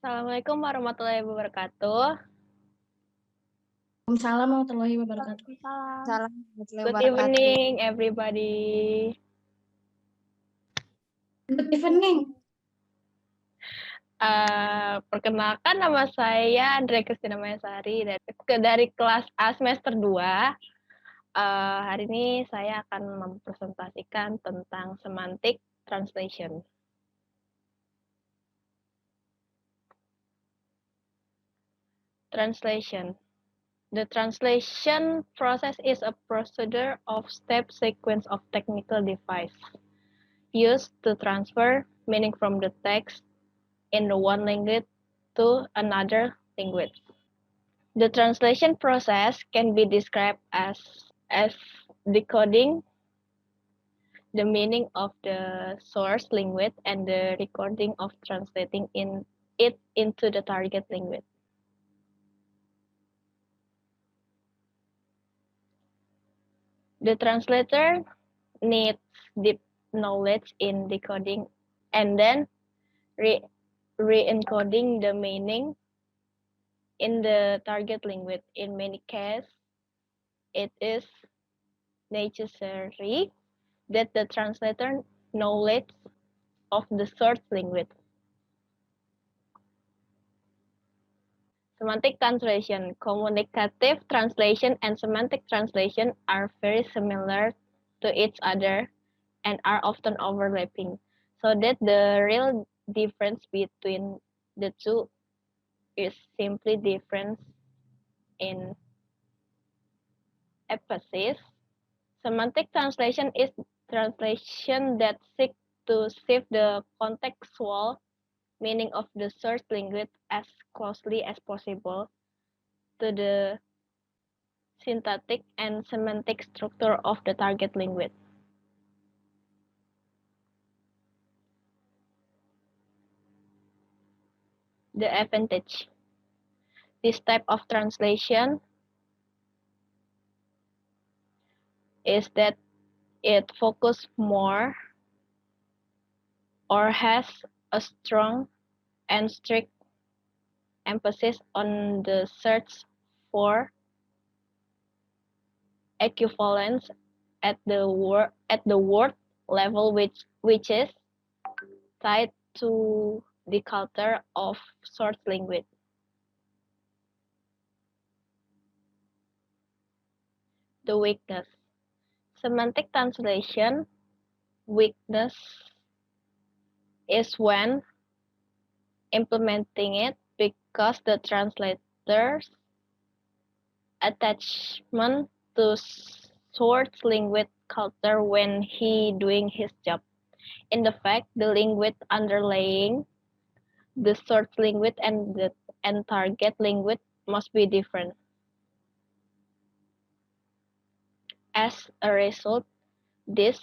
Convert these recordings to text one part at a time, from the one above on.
Assalamualaikum warahmatullahi wabarakatuh. Waalaikumsalam warahmatullahi wabarakatuh. Salam warahmatullahi Good wabarakatuh. evening, everybody. Good evening. Perkenalkan, nama saya Andrea Christina Mayasari dari kelas A semester 2. Hari ini saya akan mempresentasikan tentang semantic translation. Translation. The translation process is a procedure of step sequence of technical device used to transfer meaning from the text in the one language to another language. The translation process can be described as decoding the meaning of the source language and the recording of translating it into the target language. The translator needs deep knowledge in decoding and then re-encoding the meaning in the target language. In many cases, it is necessary that the translator knowledge of the source language. Semantic translation, communicative translation, and semantic translation are very similar to each other and are often overlapping, so that the real difference between the two is simply difference in emphasis. Semantic translation is translation that seeks to shift the contextual meaning of the source language as closely as possible to the syntactic and semantic structure of the target language. The advantage. This type of translation is that it focuses more or has a strong and strict emphasis on the search for equivalence at the word level, which is tied to the culture of source language. The weakness. Semantic translation weakness is when implementing it, because the translator's attachment to source language culture when he doing his job. In the fact, the language underlying the source language and target language must be different. As a result, this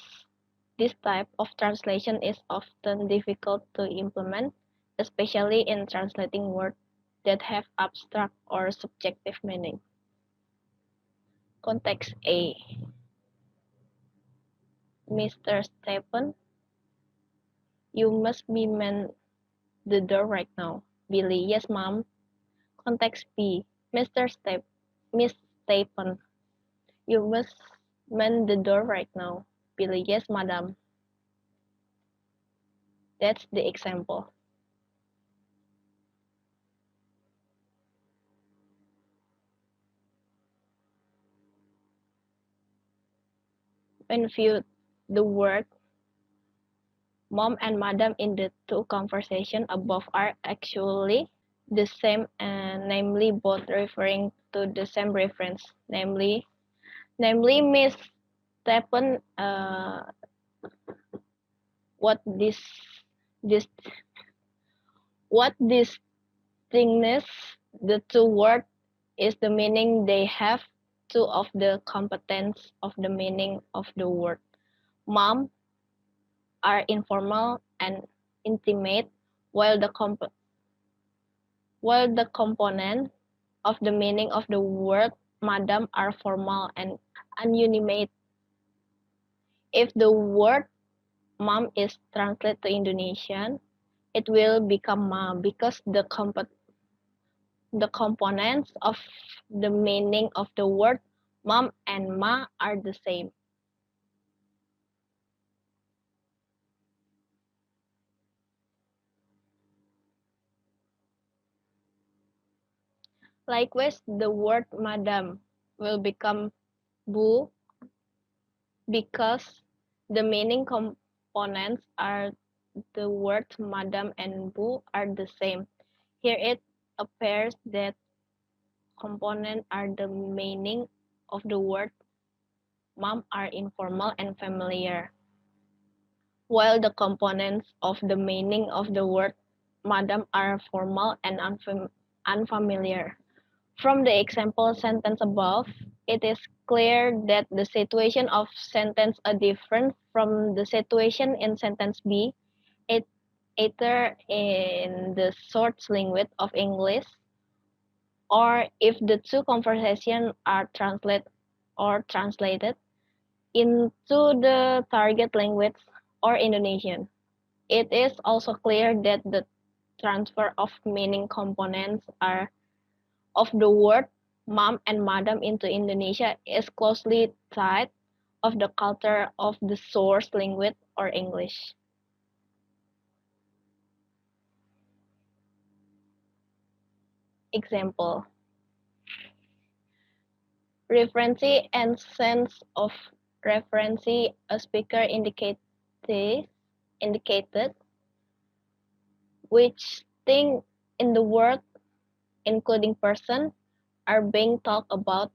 type of translation is often difficult to implement, especially in translating words that have abstract or subjective meaning. Context A. Mr. Stephen, you must be man the door right now. Billy, yes, ma'am. Context B. Miss Stephen, you must man the door right now. Billy, yes, madam. That's the example. When viewed, the word mom and madam in the two conversations above are actually the same, and namely both referring to the same reference, namely Miss Stephen. What distinguishes the two words is the meaning they have. Two of the components of the meaning of the word mom are informal and intimate, while the component of the meaning of the word madam are formal and unanimate. If the word mom is translated to Indonesian, it will become ma because the components of the meaning of the word mom and ma are the same. Likewise, the word madam will become bu because the meaning components are the word madam and bu are the same. Here it appears that components are the meaning of the word mom are informal and familiar, while the components of the meaning of the word madam are formal and unfamiliar. From the example sentence above, it is clear that the situation of sentence A different from the situation in sentence B, it either in the source language of English or if the two conversations are translated into the target language or Indonesian. It is also clear that the transfer of meaning components are of the word mom and madam into Indonesia is closely tied of the culture of the source language or English. Example, referency and sense of referency a speaker indicated which thing in the world, including person, are being talked about.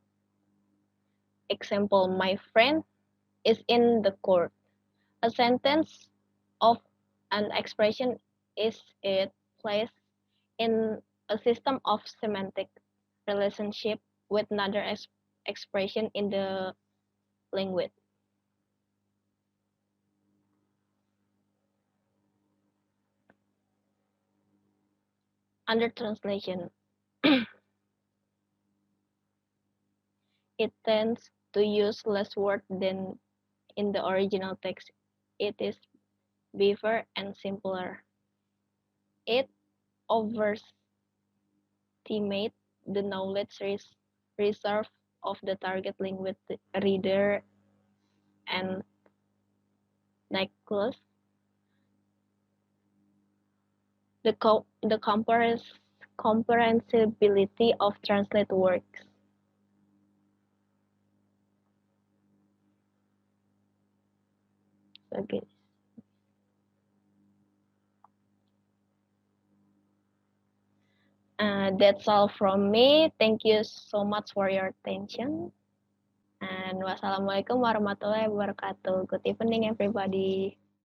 Example, my friend is in the court. A sentence of an expression is it placed in a system of semantic relationship with another expression in the language. Under translation, it tends to use less words than in the original text. It is briefer and simpler. It overestimates the knowledge reserve of the target language reader and necklace. The comprehensibility of translate works. Okay. That's all from me. Thank you so much for your attention. And wassalamualaikum warahmatullahi wabarakatuh. Good evening, everybody.